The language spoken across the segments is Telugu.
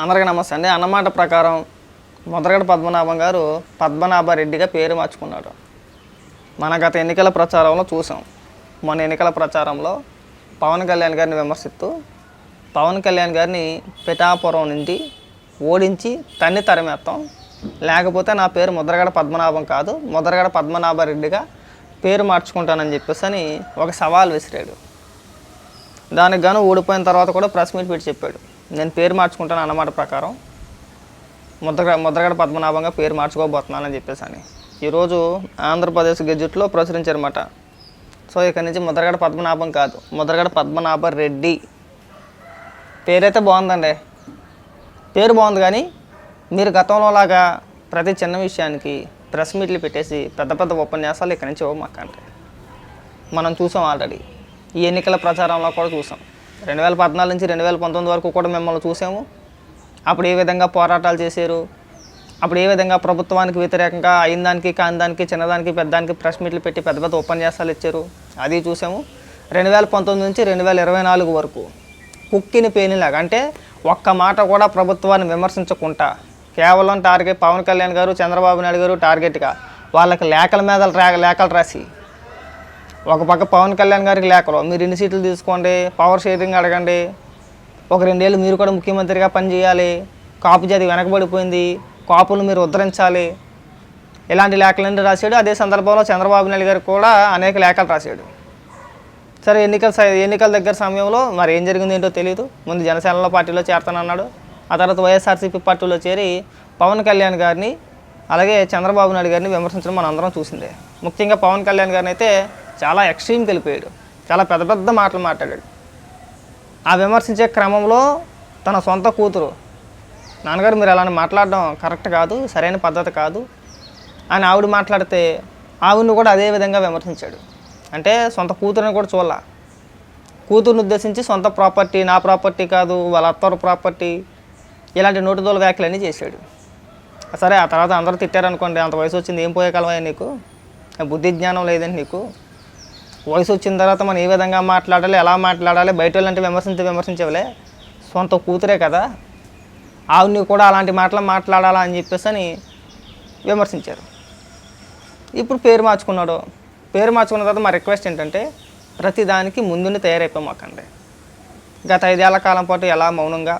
అందరికీ నమస్తే అండి. అన్నమాట ప్రకారం ముద్రగడ పద్మనాభం గారు పద్మనాభరెడ్డిగా పేరు మార్చుకున్నాడు. మన గత ఎన్నికల ప్రచారంలో చూసాం. మొన్న ఎన్నికల ప్రచారంలో పవన్ కళ్యాణ్ గారిని విమర్శిస్తూ పవన్ కళ్యాణ్ గారిని పిఠాపురం నుండి ఓడించి తరిమేస్తాం, లేకపోతే నా పేరు ముద్రగడ పద్మనాభం కాదు, ముద్రగడ పద్మనాభరెడ్డిగా పేరు మార్చుకుంటానని చెప్పేసి అని ఒక సవాల్ విసిరాడు. దానికి గాను ఓడిపోయిన తర్వాత కూడా ప్రెస్ మీట్ పెట్టి చెప్పాడు, నేను పేరు మార్చుకుంటాను అన్నమాట ప్రకారం ముద్రగడ పద్మనాభంగా పేరు మార్చుకోబోతున్నానని చెప్పేసి అని ఈరోజు ఆంధ్రప్రదేశ్ గెజెట్లో ప్రచురించారన్నమాట. సో ఇక్కడి నుంచి ముద్రగడ పద్మనాభం కాదు, ముద్రగడ పద్మనాభరెడ్డి. పేరైతే బాగుందండి, పేరు బాగుంది. కానీ మీరు గతంలో లాగా ప్రతి చిన్న విషయానికి ప్రెస్ మీట్లు పెట్టేసి పెద్ద పెద్ద ఉపన్యాసాలు ఇక్కడి నుంచి ఇవ్వమాకండి. మనం చూసాం ఆల్రెడీ, ఈ ఎన్నికల ప్రచారంలో కూడా చూసాం. 2014 నుంచి 2019 వరకు కూడా మిమ్మల్ని చూసాము. అప్పుడు ఏ విధంగా పోరాటాలు చేశారు, అప్పుడు ఏ విధంగా ప్రభుత్వానికి వ్యతిరేకంగా అయిన దానికి కాని దానికి చిన్నదానికి పెద్దదానికి ప్రెస్ మీట్లు పెట్టి పెద్ద పెద్ద ఉపన్యాసాలు ఇచ్చారు, అది చూసాము. 2019 నుంచి 2024 వరకు కుక్కిని పేనిలాగా, అంటే ఒక్క మాట కూడా ప్రభుత్వాన్ని విమర్శించకుండా కేవలం టార్గెట్ పవన్ కళ్యాణ్ గారు చంద్రబాబు నాయుడు గారు టార్గెట్గా వాళ్ళకి లేఖల మీద లేఖలు రాసి, ఒక పక్క పవన్ కళ్యాణ్ గారికి లేఖలు మీరు ఎన్ని సీట్లు తీసుకోండి, పవర్ షేరింగ్ అడగండి, ఒక 2 ఏళ్ళు మీరు కూడా ముఖ్యమంత్రిగా పనిచేయాలి, కాపు జాతి వెనకబడిపోయింది, కాపులు మీరు ఉద్ధరించాలి, ఇలాంటి లేఖలన్నీ రాశాడు. అదే సందర్భంలో చంద్రబాబు నాయుడు గారికి కూడా అనేక లేఖలు రాశాడు. సరే ఎన్నికల దగ్గర సమయంలో మరి ఏం జరిగింది ఏంటో తెలియదు. ముందు జనసేనలో పార్టీలో చేరతానన్నాడు, ఆ తర్వాత వైఎస్ఆర్సీపీ పార్టీలో చేరి పవన్ కళ్యాణ్ గారిని అలాగే చంద్రబాబు నాయుడు గారిని విమర్శించడం మనం అందరం చూసిందే. ముఖ్యంగా పవన్ కళ్యాణ్ గారిని అయితే చాలా ఎక్స్ట్రీమ్కి వెళ్ళిపోయాడు, చాలా పెద్ద పెద్ద మాటలు మాట్లాడాడు. ఆ విమర్శించే క్రమంలో తన సొంత కూతురు, నాన్నగారు మీరు అలానే మాట్లాడడం కరెక్ట్ కాదు, సరైన పద్ధతి కాదు అని ఆవిడ మాట్లాడితే ఆవిడని కూడా అదే విధంగా విమర్శించాడు. అంటే సొంత కూతురుని కూడా చూడాల, కూతురుని ఉద్దేశించి సొంత ప్రాపర్టీ నా ప్రాపర్టీ కాదు, వాళ్ళ అత్తరు ప్రాపర్టీ, ఇలాంటి నోటిదోల వ్యాఖ్యలన్నీ చేశాడు. సరే ఆ తర్వాత అందరూ తిట్టారనుకోండి, అంత వయసు వచ్చింది ఏం పోయే కాలమయ్యా నీకు, బుద్ధి జ్ఞానం లేదండి నీకు, వయసు వచ్చిన తర్వాత మనం ఏ విధంగా మాట్లాడాలి, ఎలా మాట్లాడాలి, బయట వాళ్ళంటే విమర్శించేవలే, సొంత కూతురే కదా ఆవిడ్ని కూడా అలాంటి మాటలు మాట్లాడాలా అని చెప్పేసి అని విమర్శించారు. ఇప్పుడు పేరు మార్చుకున్నాడు. పేరు మార్చుకున్న తర్వాత మా రిక్వెస్ట్ ఏంటంటే ప్రతిదానికి ముందుండి తయారైపోమాకండి. గత 5 ఏళ్ల కాలం పాటు ఎలా మౌనంగా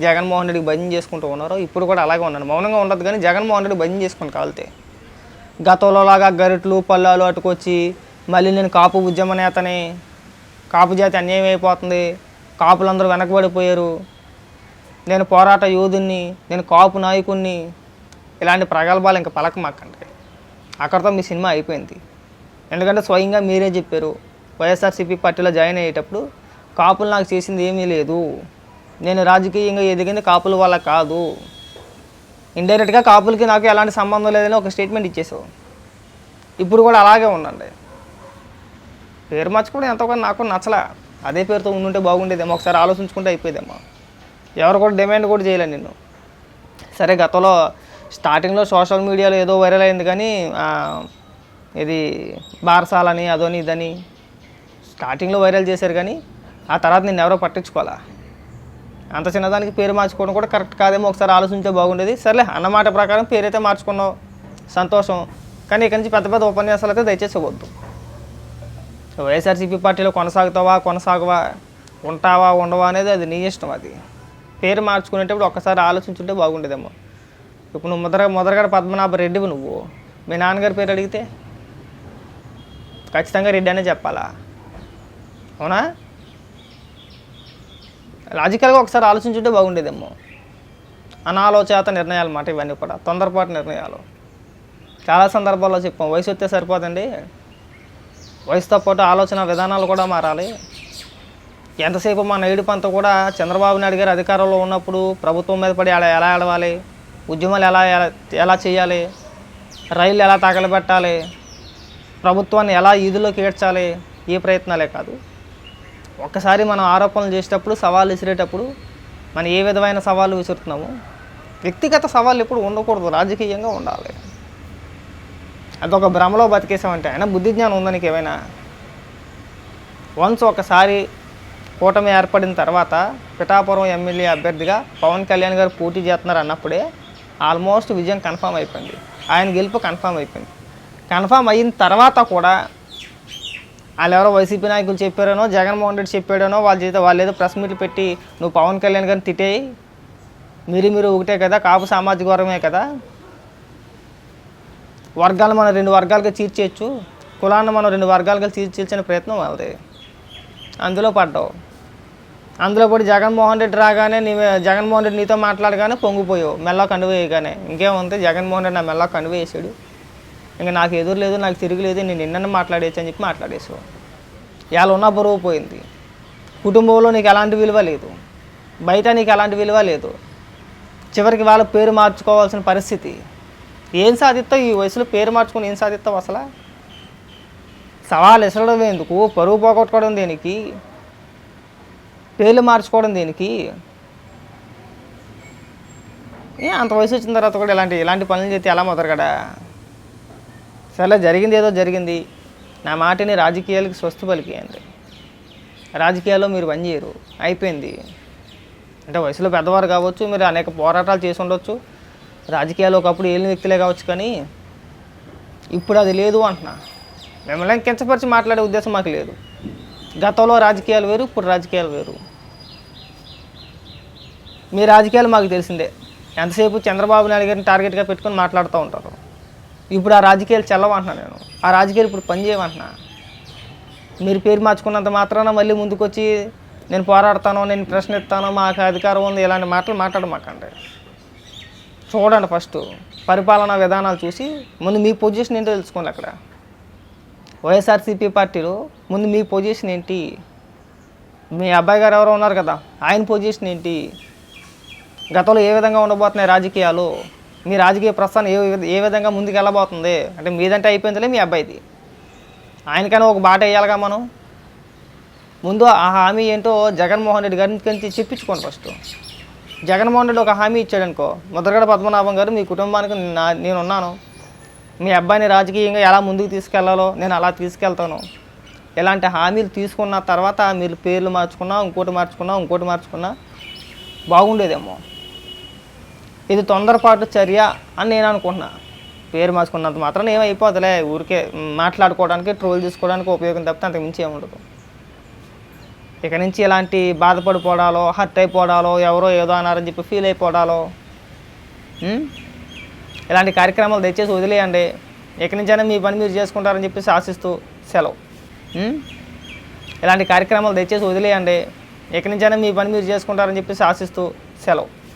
జగన్మోహన్ రెడ్డికి భజన చేసుకుంటూ ఉన్నారో ఇప్పుడు కూడా అలాగే ఉన్నాను. మౌనంగా ఉండదు కానీ జగన్మోహన్ రెడ్డి భజన చేసుకుని కాలితే గతంలో లాగా గరిట్లు పల్లాలు అటుకొచ్చి మళ్ళీ నేను కాపు ఉద్యమ నేతని, కాపు జాతి అన్యాయం అయిపోతుంది, కాపులందరూ వెనకబడిపోయారు, నేను పోరాట యోధుని, నేను కాపు నాయకుడిని, ఇలాంటి ప్రగల్భాలు ఇంకా పలకమాకండి. అక్కడితో మీ సినిమా అయిపోయింది. ఎందుకంటే స్వయంగా మీరే చెప్పారు, వైఎస్ఆర్సీపీ పార్టీలో జాయిన్ అయ్యేటప్పుడు కాపులు నాకు చేసింది ఏమీ లేదు, నేను రాజకీయంగా ఎదిగింది కాపుల వల్ల కాదు, ఇండైరెక్ట్గా కాపులకి నాకు ఎలాంటి సంబంధం లేదని ఒక స్టేట్మెంట్ ఇచ్చేసావు. ఇప్పుడు కూడా అలాగే ఉండండి. పేరు మార్చుకోవడం ఎంతోకొంత నాకు నచ్చలే, అదే పేరుతో ఉండుంటే బాగుండేదేమో, ఒకసారి ఆలోచించుకుంటే అయిపోయేదేమో. ఎవరు కూడా డిమాండ్ కూడా చేయలేను నిన్ను. సరే గతంలో స్టార్టింగ్లో సోషల్ మీడియాలో ఏదో వైరల్ అయింది కానీ ఇది బారసాలని అదని ఇదని స్టార్టింగ్లో వైరల్ చేశారు, కానీ ఆ తర్వాత నేను ఎవరో పట్టించుకోవాలా. అంత చిన్నదానికి పేరు మార్చుకోవడం కూడా కరెక్ట్ కాదేమో, ఒకసారి ఆలోచించే బాగుండేది. సర్లే అన్నమాట ప్రకారం పేరైతే మార్చుకున్నావు, సంతోషం. కానీ ఇక్కడి నుంచి పెద్ద పెద్ద ఉపన్యాసాలు అయితే దయచేసి ఇవ్వద్దు. వైఎస్ఆర్సీపీ పార్టీలో కొనసాగవా, ఉంటావా ఉండవా అనేది అది నీ ఇష్టం. అది పేరు మార్చుకునేటప్పుడు ఒక్కసారి ఆలోచించుంటే బాగుండేదేమో. ఇప్పుడు నువ్వు ముద్రగడ పద్మనాభరెడ్డివి, నువ్వు మీ నాన్నగారి పేరు అడిగితే ఖచ్చితంగా రెడ్డి అనే చెప్పాలా, అవునా? లాజికల్గా ఒకసారి ఆలోచించుంటే బాగుండేదేమో. అనాలోచిత నిర్ణయాలు అన్నమాట ఇవన్నీ కూడా, తొందరపాటు నిర్ణయాలు. చాలా సందర్భాల్లో చెప్పాం, వయసు వస్తే సరిపోదండి, వయసుతో పాటు ఆలోచన విధానాలు కూడా మారాలి. ఎంతసేపు మా నైడుపంతా కూడా చంద్రబాబు నాయుడు గారు అధికారంలో ఉన్నప్పుడు ప్రభుత్వం మీద పడి ఎలా ఆడవాలి, ఉద్యమాలు ఎలా చేయాలి, రైళ్ళు ఎలా తగలబెట్టాలి, ప్రభుత్వాన్ని ఎలా ఈదులోకి ఏడ్చాలి, ఏ ప్రయత్నాలే కాదు. ఒక్కసారి మనం ఆరోపణలు చేసేటప్పుడు, సవాళ్ళు విసిరేటప్పుడు మనం ఏ విధమైన సవాళ్ళు విసురుతున్నాము, వ్యక్తిగత సవాళ్ళు ఎప్పుడు ఉండకూడదు, రాజకీయంగా ఉండాలి. అదొక భ్రమలో బతికేసామంటే అయినా బుద్ధి జ్ఞానం ఉందా నీకు ఏమైనా? వన్స్ ఒకసారి కూటమి ఏర్పడిన తర్వాత పిఠాపురం ఎమ్మెల్యే అభ్యర్థిగా పవన్ కళ్యాణ్ గారు పోటీ చేస్తున్నారు అన్నప్పుడే ఆల్మోస్ట్ విజయం కన్ఫామ్ అయిపోయింది. ఆయన గెలుపు కన్ఫామ్ అయిపోయింది. కన్ఫామ్ అయిన తర్వాత కూడా వాళ్ళు ఎవరో వైసీపీ నాయకులు చెప్పారనో, జగన్మోహన్ రెడ్డి చెప్పాడనో, వాళ్ళు ఏదో ప్రెస్ మీట్లు పెట్టి నువ్వు పవన్ కళ్యాణ్ గారిని తిట్టేయి, మీరు ఒకటే కదా, కాపు సామాజిక వర్గమే కదా, వర్గాలు మనం 2 వర్గాలుగా చీల్చేయచ్చు, కులాన్ని మనం 2 వర్గాలుగా చీల్చిన ప్రయత్నం వాళ్ళది. అందులో పడ్డావు. అందులో పడి జగన్మోహన్ రెడ్డి రాగానే జగన్మోహన్ రెడ్డి నీతో మాట్లాడగానే పొంగిపోయావు, మెల్ల కండువ వేయగానే. ఇంకేముంది, జగన్మోహన్ రెడ్డి నా మెల్ల కండువ వేసాడు, ఇంకా నాకు ఎదురు లేదు, నాకు తిరగలేదు, నేను నిన్న మాట్లాడేచ్చు అని చెప్పి మాట్లాడేసావు. ఇవాళ ఉన్న బరువు పోయింది. కుటుంబంలో నీకు ఎలాంటి విలువ లేదు, బయట నీకు ఎలాంటి విలువ లేదు. చివరికి వాళ్ళ పేరు మార్చుకోవాల్సిన పరిస్థితి. ఏం సాధిస్తావు ఈ వయసులో? పేరు మార్చుకొని ఏం సాధిస్తావు? అసలు సవాలు ఎసరడం ఎందుకు? పరువు పోగొట్టుకోవడం దేనికి? పేర్లు మార్చుకోవడం దేనికి? అంత వయసు వచ్చిన తర్వాత కూడా ఇలాంటి పనులు చేస్తే ఎలా మొదలుగడా? సరే, జరిగింది ఏదో జరిగింది. నా మాటని రాజకీయాలకి స్వస్తి పలికేయండి. రాజకీయాల్లో మీరు పనిచేయరు, అయిపోయింది. అంటే వయసులో పెద్దవారు కావచ్చు, మీరు అనేక పోరాటాలు చేసి ఉండొచ్చు, రాజకీయాల్లో ఒకప్పుడు ఏలిన వ్యక్తులే కావచ్చు, కానీ ఇప్పుడు అది లేదు అంటున్నా. మిమ్మల్ని కించపరిచి మాట్లాడే ఉద్దేశం మాకు లేదు. గతంలో రాజకీయాలు వేరు, ఇప్పుడు రాజకీయాలు వేరు. మీ రాజకీయాలు మాకు తెలిసిందే. ఎంతసేపు చంద్రబాబు నాయుడు గారిని టార్గెట్గా పెట్టుకొని మాట్లాడుతూ ఉంటారు. ఇప్పుడు ఆ రాజకీయాలు చెల్లవంటున్నా నేను. ఆ రాజకీయాలు ఇప్పుడు పనిచేయమంటున్నా. మీరు పేరు మార్చుకున్నంత మాత్రాన మళ్ళీ ముందుకు వచ్చి నేను పోరాడతాను, నేను ప్రశ్నిస్తాను, మాకు అధికారం ఉంది, ఇలాంటి మాటలు మాట్లాడమాకండి. చూడండి, ఫస్ట్ పరిపాలనా విధానాలు చూసి ముందు మీ పొజిషన్ ఏంటో తెలుసుకోండి. అక్కడ వైఎస్ఆర్సీపీ పార్టీలో ముందు మీ పొజిషన్ ఏంటి? మీ అబ్బాయి గారు ఎవరో ఉన్నారు కదా, ఆయన పొజిషన్ ఏంటి? గతంలో ఏ విధంగా ఉండబోతున్నాయి రాజకీయాలు? మీ రాజకీయ ప్రస్థానం ఏ విధంగా ముందుకు వెళ్ళబోతుంది? అంటే మీదంటే అయిపోయిందిలే, మీ అబ్బాయిది. ఆయనకైనా ఒక బాట వేయాలిగా మనం. ముందు ఆ హామీ ఏంటో జగన్మోహన్ రెడ్డి గారికి చెప్పించుకోండి. ఫస్ట్ జగన్మోహన్ రెడ్డి ఒక హామీ ఇచ్చాడనుకో, ముద్రగడ పద్మనాభం గారు మీ కుటుంబానికి నేనున్నాను, మీ అబ్బాయిని రాజకీయంగా ఎలా ముందుకు తీసుకెళ్లాలో నేను అలా తీసుకెళ్తాను. ఇలాంటి హామీలు తీసుకున్న తర్వాత మీరు పేర్లు మార్చుకున్నా, ఇంకోటి మార్చుకున్నా బాగుండేదేమో. ఇది తొందరపాటు చర్య అని నేను అనుకుంటున్నా. పేరు మార్చుకున్నంత మాత్రం ఏమైపోతుందిలే, ఊరికే మాట్లాడుకోవడానికి, ట్రోల్ చేసుకోవడానికి ఉపయోగం తప్పితే అంతకు మించి ఏముండదు. ఇక నుంచి ఇలాంటి బాధపడిపోవడాలో, హర్ట్ అయిపోవడాలో, ఎవరో ఏదో అన్నారని చెప్పి ఫీల్ అయిపోవడాలో, ఇలాంటి కార్యక్రమాలు దయచేసి వదిలేయండి. ఇక నుంచైనా మీ పని మీరు చేసుకుంటారని చెప్పేసి ఆశిస్తూ సెలవు. ఇలాంటి కార్యక్రమాలు దయచేసి వదిలేయండి. ఇక నుంచైనా మీ పని మీరు చేసుకుంటారని చెప్పేసి ఆశిస్తూ సెలవు.